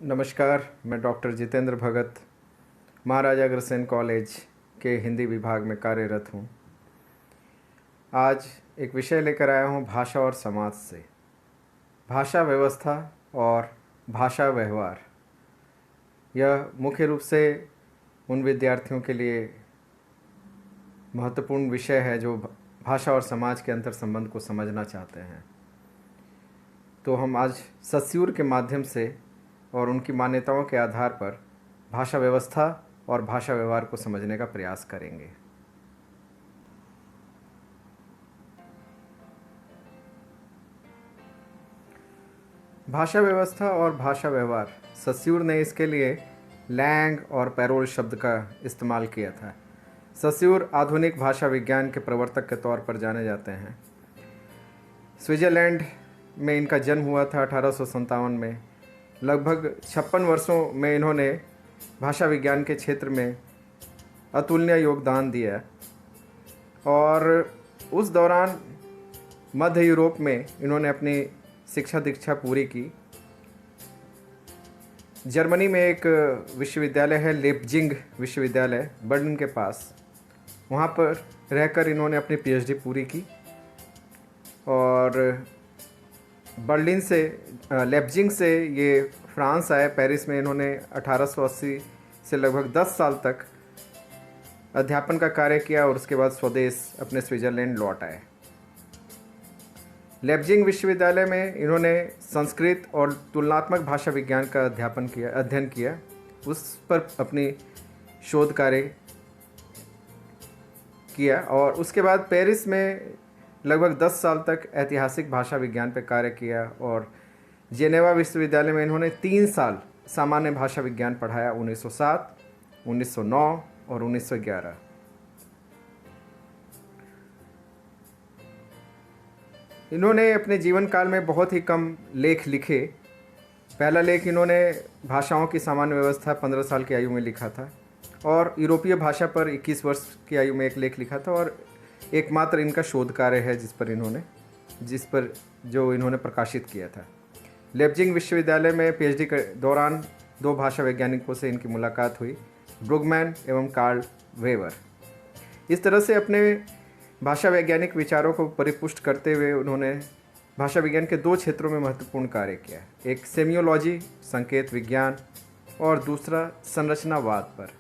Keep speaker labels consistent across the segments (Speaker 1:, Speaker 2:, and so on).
Speaker 1: नमस्कार। मैं डॉक्टर जितेंद्र भगत महाराजा अग्रसेन कॉलेज के हिंदी विभाग में कार्यरत हूँ। आज एक विषय लेकर आया हूँ भाषा और समाज से। भाषा व्यवस्था और भाषा व्यवहार, यह मुख्य रूप से उन विद्यार्थियों के लिए महत्वपूर्ण विषय है जो भाषा और समाज के अंतर संबंध को समझना चाहते हैं। तो हम आज सस्यूर के माध्यम से और उनकी मान्यताओं के आधार पर भाषा व्यवस्था और भाषा व्यवहार को समझने का प्रयास करेंगे। भाषा व्यवस्था और भाषा व्यवहार, सस्यूर ने इसके लिए लैंग और पैरोल शब्द का इस्तेमाल किया था। सस्यूर आधुनिक भाषा विज्ञान के प्रवर्तक के तौर पर जाने जाते हैं। स्विट्ज़रलैंड में इनका जन्म हुआ था 1857 में। लगभग 56 वर्षों में इन्होंने भाषा विज्ञान के क्षेत्र में अतुलनीय योगदान दिया और उस दौरान मध्य यूरोप में इन्होंने अपनी शिक्षा दीक्षा पूरी की। जर्मनी में एक विश्वविद्यालय है, लेप्जिंग विश्वविद्यालय, बर्लिन के पास, वहाँ पर रहकर इन्होंने अपनी पीएचडी पूरी की और बर्लिन से लेप्जिंग से ये फ्रांस आए। पेरिस में इन्होंने 1880 से लगभग 10 साल तक अध्यापन का कार्य किया और उसके बाद स्वदेश अपने स्विट्ज़रलैंड लौट आए। लेप्जिंग विश्वविद्यालय में इन्होंने संस्कृत और तुलनात्मक भाषा विज्ञान का अध्ययन किया, उस पर अपनी शोध कार्य किया और उसके बाद पेरिस में लगभग 10 साल तक ऐतिहासिक भाषा विज्ञान पर कार्य किया और जेनेवा विश्वविद्यालय में इन्होंने 3 साल सामान्य भाषा विज्ञान पढ़ाया, 1907, 1909 और 1911। इन्होंने अपने जीवन काल में बहुत ही कम लेख लिखे। पहला लेख इन्होंने भाषाओं की सामान्य व्यवस्था 15 साल की आयु में लिखा था और यूरोपीय भाषा पर 21 वर्ष की आयु में एक लेख लिखा था और एकमात्र इनका शोध कार्य है जिस पर इन्होंने प्रकाशित किया था। लेप्जिंग विश्वविद्यालय में पीएचडी के दौरान 2 भाषा वैज्ञानिकों से इनकी मुलाकात हुई, ब्रुगमैन एवं कार्ल वेवर। इस तरह से अपने भाषा वैज्ञानिक विचारों को परिपुष्ट करते हुए उन्होंने भाषा विज्ञान के 2 क्षेत्रों में महत्वपूर्ण कार्य किया, एक सेमियोलॉजी संकेत विज्ञान और दूसरा संरचनावाद पर।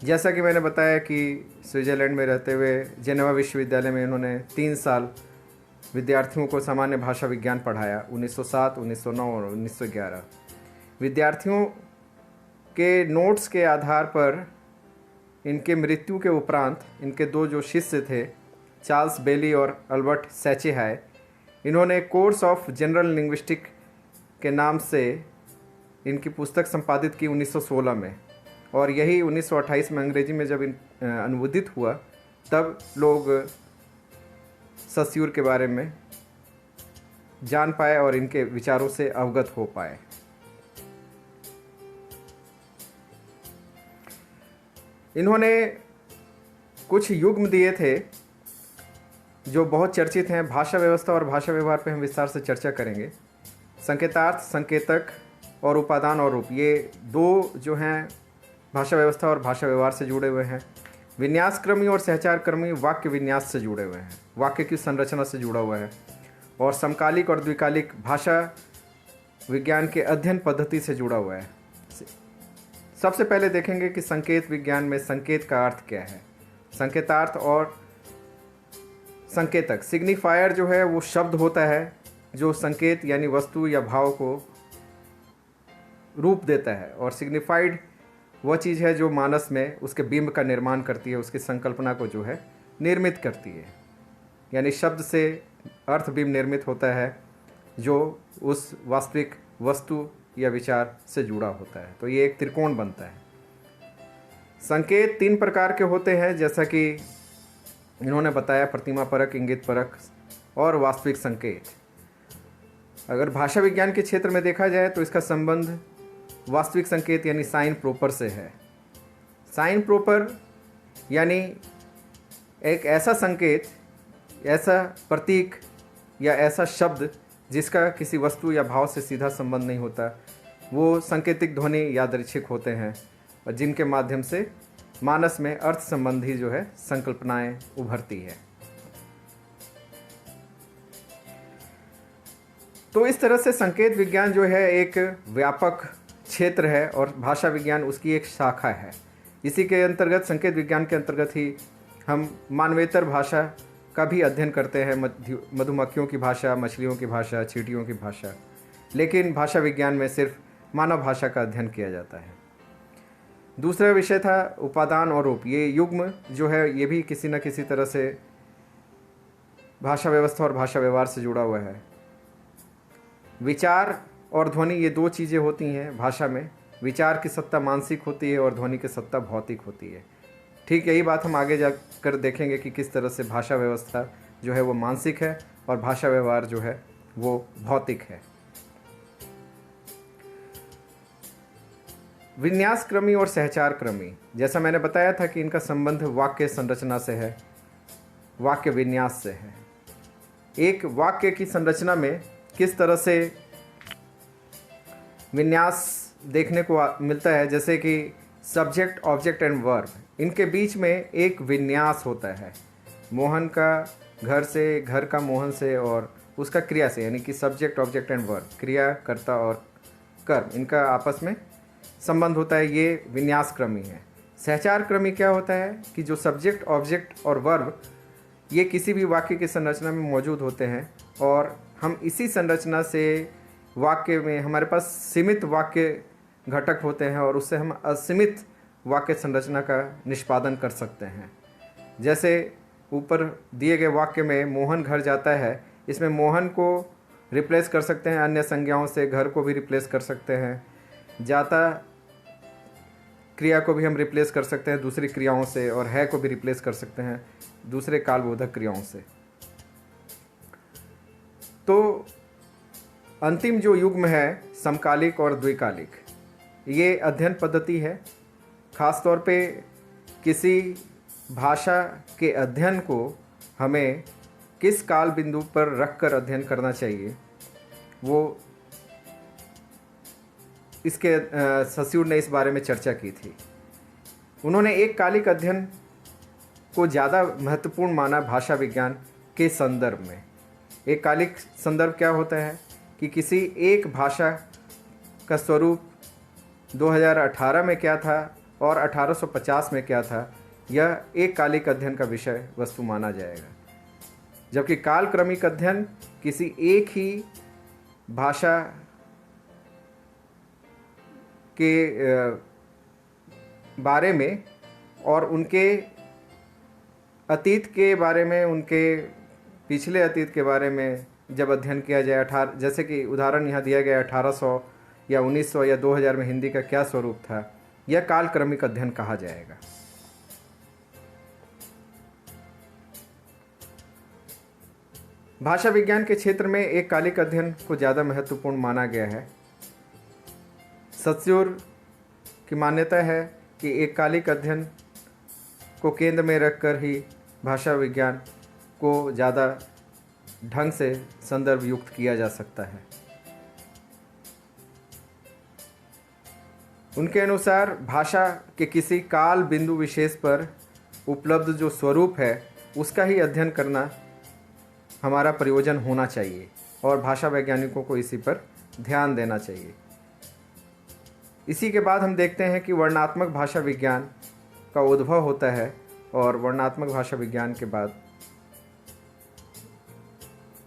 Speaker 1: जैसा कि मैंने बताया कि स्विट्ज़रलैंड में रहते हुए जेनेवा विश्वविद्यालय में इन्होंने 3 साल विद्यार्थियों को सामान्य भाषा विज्ञान पढ़ाया, 1907, 1909 और 1911। विद्यार्थियों के नोट्स के आधार पर इनके मृत्यु के उपरांत इनके 2 जो शिष्य थे, चार्ल्स बेली और अल्बर्ट सैचेहाय, इन्होंने कोर्स ऑफ जनरल लिंग्विस्टिक के नाम से इनकी पुस्तक संपादित की 1916 में और यही 1928 में अंग्रेजी में जब अनुवादित हुआ तब लोग सस्यूर के बारे में जान पाए और इनके विचारों से अवगत हो पाए। इन्होंने कुछ युग्म दिए थे जो बहुत चर्चित हैं। भाषा व्यवस्था और भाषा व्यवहार पे हम विस्तार से चर्चा करेंगे। संकेतार्थ, संकेतक और उपादान और रूप, ये 2 जो हैं भाषा व्यवस्था और भाषा व्यवहार से जुड़े हुए हैं। विन्यासक्रमी और सहचारक्रमी वाक्य विन्यास से जुड़े हुए हैं, वाक्य की संरचना से जुड़ा हुआ है और समकालिक और द्विकालिक भाषा विज्ञान के अध्ययन पद्धति से जुड़ा हुआ है। सबसे पहले देखेंगे कि संकेत विज्ञान में संकेत का अर्थ क्या है। संकेतार्थ और संकेतक, सिग्निफायर जो है वो शब्द होता है जो संकेत यानी वस्तु या भाव को रूप देता है और सिग्निफाइड वह चीज़ है जो मानस में उसके बिंब का निर्माण करती है, उसकी संकल्पना को जो है निर्मित करती है। यानी शब्द से अर्थ बिंब निर्मित होता है जो उस वास्तविक वस्तु या विचार से जुड़ा होता है। तो ये एक त्रिकोण बनता है। संकेत 3 प्रकार के होते हैं, जैसा कि इन्होंने बताया, प्रतिमा परक, इंगित परक और वास्तविक संकेत। अगर भाषा विज्ञान के क्षेत्र में देखा जाए तो इसका संबंध वास्तविक संकेत यानी साइन प्रोपर से है। साइन प्रोपर यानी एक ऐसा संकेत ऐसा प्रतीक या ऐसा शब्द जिसका किसी वस्तु या भाव से सीधा संबंध नहीं होता, वो सांकेतिक ध्वनि यादृच्छिक होते हैं और जिनके माध्यम से मानस में अर्थ संबंधी जो है संकल्पनाएं उभरती है। तो इस तरह से संकेत विज्ञान जो है एक व्यापक क्षेत्र है और भाषा विज्ञान उसकी एक शाखा है। इसी के अंतर्गत, संकेत विज्ञान के अंतर्गत ही हम मानवेतर भाषा का भी अध्ययन करते हैं, मधुमक्खियों की भाषा, मछलियों की भाषा, चींटियों की भाषा। लेकिन भाषा विज्ञान में सिर्फ मानव भाषा का अध्ययन किया जाता है। दूसरा विषय था उपादान और रूप। ये युग्म जो है ये भी किसी न किसी तरह से भाषा व्यवस्था और भाषा व्यवहार से जुड़ा हुआ है। विचार और ध्वनि ये दो चीज़ें होती हैं भाषा में। विचार की सत्ता मानसिक होती है और ध्वनि की सत्ता भौतिक होती है। ठीक यही बात हम आगे जाकर देखेंगे कि किस तरह से भाषा व्यवस्था जो है वो मानसिक है और भाषा व्यवहार जो है वो भौतिक है। विन्यास क्रमी और सहचार क्रमी, जैसा मैंने बताया था कि इनका संबंध वाक्य संरचना से है, वाक्य विन्यास से है। एक वाक्य की संरचना में किस तरह से विन्यास देखने को मिलता है, जैसे कि सब्जेक्ट, ऑब्जेक्ट एंड वर्ब, इनके बीच में एक विन्यास होता है। मोहन का घर से, घर का मोहन से और उसका क्रिया से, यानी कि सब्जेक्ट, ऑब्जेक्ट एंड वर्ब, क्रिया, कर्ता और कर्म, इनका आपस में संबंध होता है। ये विन्यास क्रमी है। सहचार क्रमी क्या होता है कि जो सब्जेक्ट, ऑब्जेक्ट और वर्ब ये किसी भी वाक्य की संरचना में मौजूद होते हैं और हम इसी संरचना से वाक्य में, हमारे पास सीमित वाक्य घटक होते हैं और उससे हम असीमित वाक्य संरचना का निष्पादन कर सकते हैं। जैसे ऊपर दिए गए वाक्य में मोहन घर जाता है, इसमें मोहन को रिप्लेस कर सकते हैं अन्य संज्ञाओं से, घर को भी रिप्लेस कर सकते हैं, जाता क्रिया को भी हम रिप्लेस कर सकते हैं दूसरी क्रियाओं से, और है को भी रिप्लेस कर सकते हैं दूसरे कालबोधक क्रियाओं से। तो अंतिम जो युग्म है समकालिक और द्विकालिक, ये अध्ययन पद्धति है। ख़ास तौर पे किसी भाषा के अध्ययन को हमें किस काल बिंदु पर रखकर अध्ययन करना चाहिए, वो इसके सस्यूर ने इस बारे में चर्चा की थी। उन्होंने एक कालिक अध्ययन को ज़्यादा महत्वपूर्ण माना भाषा विज्ञान के संदर्भ में। एक कालिक संदर्भ क्या होता है कि किसी एक भाषा का स्वरूप 2018 में क्या था और 1850 में क्या था, यह एक कालिक अध्ययन का विषय वस्तु माना जाएगा। जबकि कालक्रमिक अध्ययन किसी एक ही भाषा के बारे में और उनके अतीत के बारे में, उनके पिछले अतीत के बारे में जब अध्ययन किया जाए, जैसे कि उदाहरण यहाँ दिया गया 1800 या 1900 या 2000 में हिंदी का क्या स्वरूप था, यह कालक्रमिक अध्ययन कहा जाएगा। भाषा विज्ञान के क्षेत्र में एक कालिक अध्ययन को ज़्यादा महत्वपूर्ण माना गया है। सत्स्योर की मान्यता है कि एक कालिक अध्ययन को केंद्र में रखकर ही भाषा विज्ञान को ज़्यादा ढंग से संदर्भ युक्त किया जा सकता है। उनके अनुसार भाषा के किसी काल बिंदु विशेष पर उपलब्ध जो स्वरूप है उसका ही अध्ययन करना हमारा प्रयोजन होना चाहिए और भाषा वैज्ञानिकों को इसी पर ध्यान देना चाहिए। इसी के बाद हम देखते हैं कि वर्णनात्मक भाषा विज्ञान का उद्भव होता है और वर्णनात्मक भाषा विज्ञान के बाद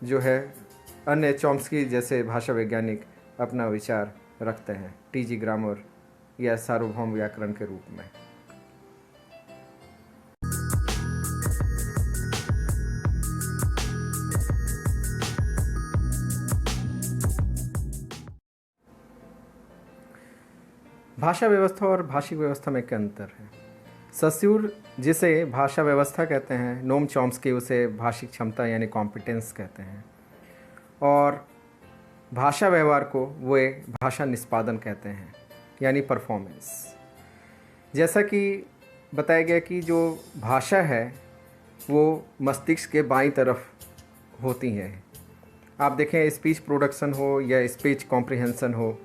Speaker 1: जो है अन्य चॉम्स्की जैसे भाषा वैज्ञानिक अपना विचार रखते हैं, टीजी ग्रामर या सार्वभौम व्याकरण के रूप में। भाषा व्यवस्था और भाषिक व्यवस्था में क्या अंतर है? सस्यूर जिसे भाषा व्यवस्था कहते हैं, नोम चॉम्स्की उसे भाषिक क्षमता यानी कॉम्पिटेंस कहते हैं, और भाषा व्यवहार को वे भाषा निष्पादन कहते हैं यानी परफॉर्मेंस। जैसा कि बताया गया कि जो भाषा है वो मस्तिष्क के बाईं तरफ होती हैं। आप देखें स्पीच प्रोडक्शन हो या स्पीच कॉम्प्रिहेंशन हो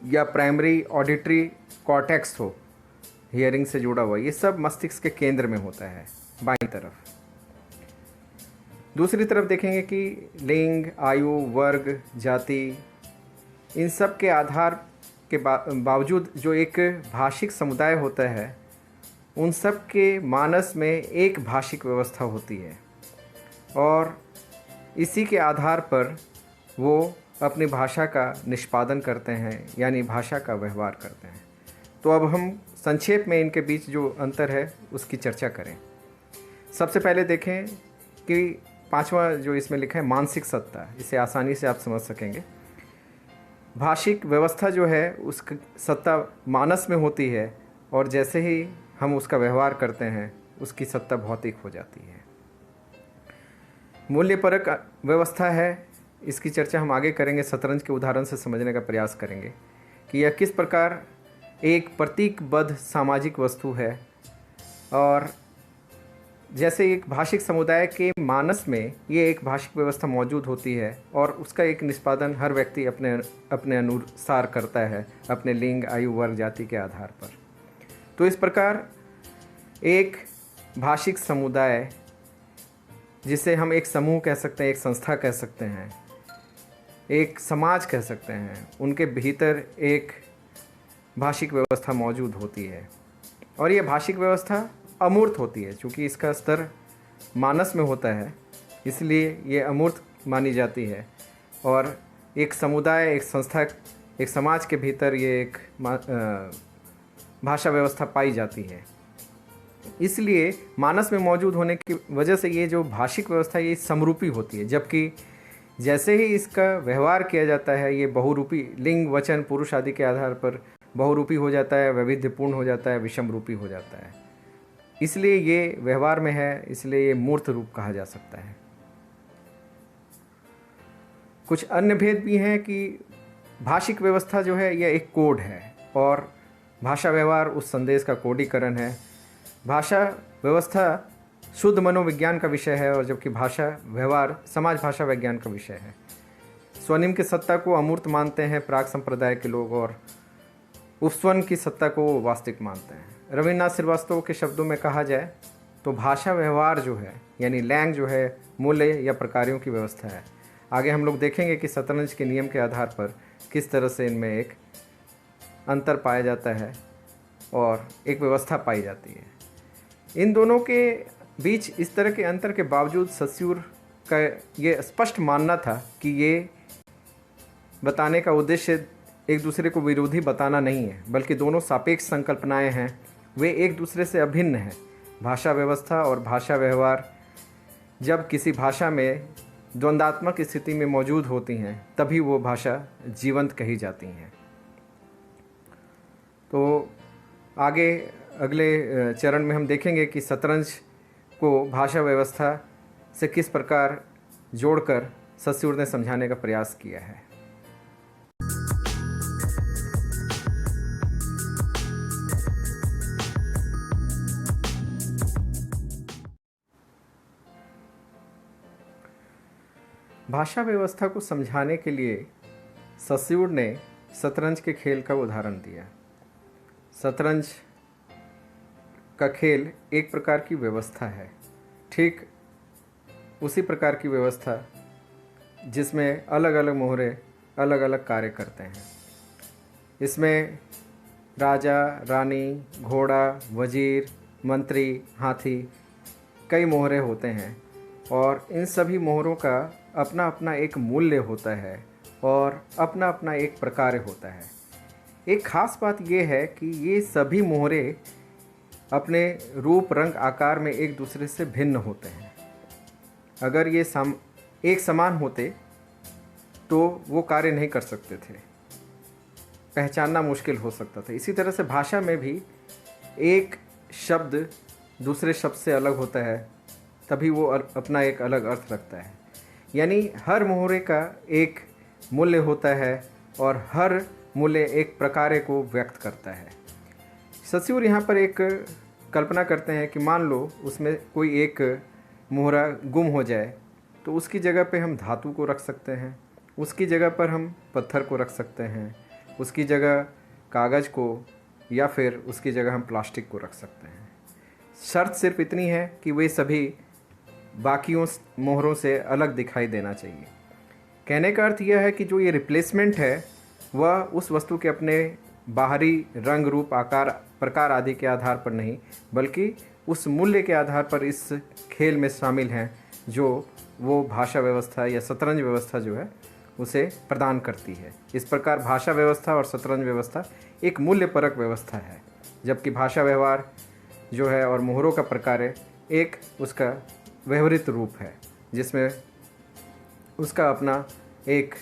Speaker 1: या प्राइमरी ऑडिटरी कॉर्टेक्स हो, हियरिंग से जुड़ा हुआ, ये सब मस्तिष्क के केंद्र में होता है बाईं तरफ। दूसरी तरफ देखेंगे कि लिंग, आयु, वर्ग, जाति, इन सब के आधार के बावजूद जो एक भाषिक समुदाय होता है, उन सब के मानस में एक भाषिक व्यवस्था होती है और इसी के आधार पर वो अपनी भाषा का निष्पादन करते हैं, यानी भाषा का व्यवहार करते हैं। तो अब हम संक्षेप में इनके बीच जो अंतर है उसकी चर्चा करें। सबसे पहले देखें कि पांचवा जो इसमें लिखा है मानसिक सत्ता, इसे आसानी से आप समझ सकेंगे। भाषिक व्यवस्था जो है उसकी सत्ता मानस में होती है और जैसे ही हम उसका व्यवहार करते हैं उसकी सत्ता भौतिक हो जाती है। मूल्यपरक व्यवस्था है, इसकी चर्चा हम आगे करेंगे, शतरंज के उदाहरण से समझने का प्रयास करेंगे कि यह किस प्रकार एक प्रतीकबद्ध सामाजिक वस्तु है और जैसे एक भाषिक समुदाय के मानस में ये एक भाषिक व्यवस्था मौजूद होती है और उसका एक निष्पादन हर व्यक्ति अपने अपने अनुसार करता है, अपने लिंग, आयु, वर्ग, जाति के आधार पर। तो इस प्रकार एक भाषिक समुदाय, जिसे हम एक समूह कह सकते हैं, एक संस्था कह सकते हैं, एक समाज कह सकते हैं, उनके भीतर एक भाषिक व्यवस्था मौजूद होती है और ये भाषिक व्यवस्था अमूर्त होती है। चूँकि इसका स्तर मानस में होता है इसलिए ये अमूर्त मानी जाती है और एक समुदाय, एक संस्था, एक समाज के भीतर ये एक भाषा व्यवस्था पाई जाती है। इसलिए मानस में मौजूद होने की वजह से ये जो भाषिक व्यवस्था ये समरूपी होती है, जबकि जैसे ही इसका व्यवहार किया जाता है ये बहुरूपी, लिंग, वचन, पुरुष आदि के आधार पर बहुरूपी हो जाता है, वैविध्यपूर्ण हो जाता है, विषम रूपी हो जाता है। इसलिए ये व्यवहार में है, इसलिए ये मूर्त रूप कहा जा सकता है। कुछ अन्य भेद भी हैं कि भाषिक व्यवस्था जो है यह एक कोड है और भाषा व्यवहार उस संदेश का कोडीकरण है। भाषा व्यवस्था शुद्ध मनोविज्ञान का विषय है और जबकि भाषा व्यवहार समाज भाषा विज्ञान का विषय है। स्वनिम की सत्ता को अमूर्त मानते हैं प्राग संप्रदाय के लोग और उपस्वन की सत्ता को वास्तविक मानते हैं। रविन्द्रनाथ श्रीवास्तव के शब्दों में कहा जाए तो भाषा व्यवहार जो है यानी लैंग जो है मूल्य या प्रकारों की व्यवस्था है। आगे हम लोग देखेंगे कि शतरंज के नियम के आधार पर किस तरह से इनमें एक अंतर पाया जाता है और एक व्यवस्था पाई जाती है। इन दोनों के बीच इस तरह के अंतर के बावजूद सस्यूर का ये स्पष्ट मानना था कि ये बताने का उद्देश्य एक दूसरे को विरोधी बताना नहीं है, बल्कि दोनों सापेक्ष संकल्पनाएं हैं, वे एक दूसरे से अभिन्न हैं। भाषा व्यवस्था और भाषा व्यवहार जब किसी भाषा में द्वंद्वात्मक स्थिति में मौजूद होती हैं तभी वो भाषा जीवंत कही जाती हैं। तो आगे अगले चरण में हम देखेंगे कि शतरंज को भाषा व्यवस्था से किस प्रकार जोड़कर सस्यूर ने समझाने का प्रयास किया है। भाषा व्यवस्था को समझाने के लिए सस्यूर ने शतरंज के खेल का उदाहरण दिया। शतरंज का खेल एक प्रकार की व्यवस्था है, ठीक उसी प्रकार की व्यवस्था जिसमें अलग अलग मोहरे अलग अलग कार्य करते हैं। इसमें राजा, रानी, घोड़ा, वजीर, मंत्री, हाथी, कई मोहरे होते हैं और इन सभी मोहरों का अपना अपना एक मूल्य होता है और अपना अपना एक प्रकार होता है। एक ख़ास बात यह है कि ये सभी मोहरे अपने रूप, रंग, आकार में एक दूसरे से भिन्न होते हैं। अगर ये एक समान होते तो वो कार्य नहीं कर सकते थे, पहचानना मुश्किल हो सकता था। इसी तरह से भाषा में भी एक शब्द दूसरे शब्द से अलग होता है तभी वो अपना एक अलग अर्थ रखता है। यानी हर मोहरे का एक मूल्य होता है और हर मूल्य एक प्रकार को व्यक्त करता है। सस्यूर यहाँ पर एक कल्पना करते हैं कि मान लो उसमें कोई एक मोहरा गुम हो जाए तो उसकी जगह पे हम धातु को रख सकते हैं, उसकी जगह पर हम पत्थर को रख सकते हैं, उसकी जगह कागज़ को, या फिर उसकी जगह हम प्लास्टिक को रख सकते हैं। शर्त सिर्फ इतनी है कि वे सभी बाकियों मोहरों से अलग दिखाई देना चाहिए। कहने का अर्थ यह है कि जो ये रिप्लेसमेंट है वह उस वस्तु के अपने बाहरी रंग, रूप, आकार, प्रकार आदि के आधार पर नहीं, बल्कि उस मूल्य के आधार पर इस खेल में शामिल हैं जो वो भाषा व्यवस्था या शतरंज व्यवस्था जो है उसे प्रदान करती है। इस प्रकार भाषा व्यवस्था और शतरंज व्यवस्था एक मूल्यपरक व्यवस्था है, जबकि भाषा व्यवहार जो है और मोहरों का प्रकार है एक उसका व्यवहारिक रूप है, जिसमें उसका अपना एक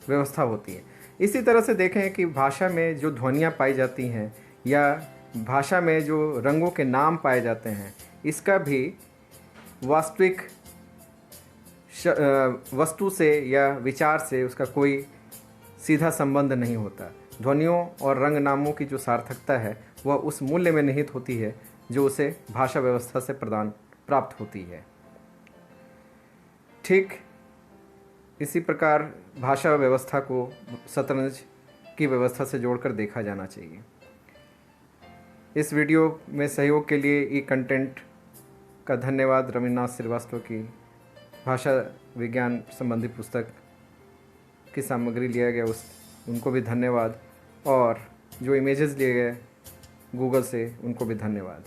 Speaker 1: व्यवस्था होती है। इसी तरह से देखें कि भाषा में जो ध्वनियाँ पाई जाती हैं या भाषा में जो रंगों के नाम पाए जाते हैं, इसका भी वास्तविक वस्तु से या विचार से उसका कोई सीधा संबंध नहीं होता। ध्वनियों और रंग नामों की जो सार्थकता है वह उस मूल्य में निहित होती है जो उसे भाषा व्यवस्था से प्राप्त होती है। ठीक इसी प्रकार भाषा व्यवस्था को शतरंज की व्यवस्था से जोड़कर देखा जाना चाहिए। इस वीडियो में सहयोग के लिए ई कंटेंट का धन्यवाद। रविन्द्रनाथ श्रीवास्तव की भाषा विज्ञान संबंधी पुस्तक की सामग्री लिया गया उनको भी धन्यवाद, और जो इमेजेस लिए गए गूगल से उनको भी धन्यवाद।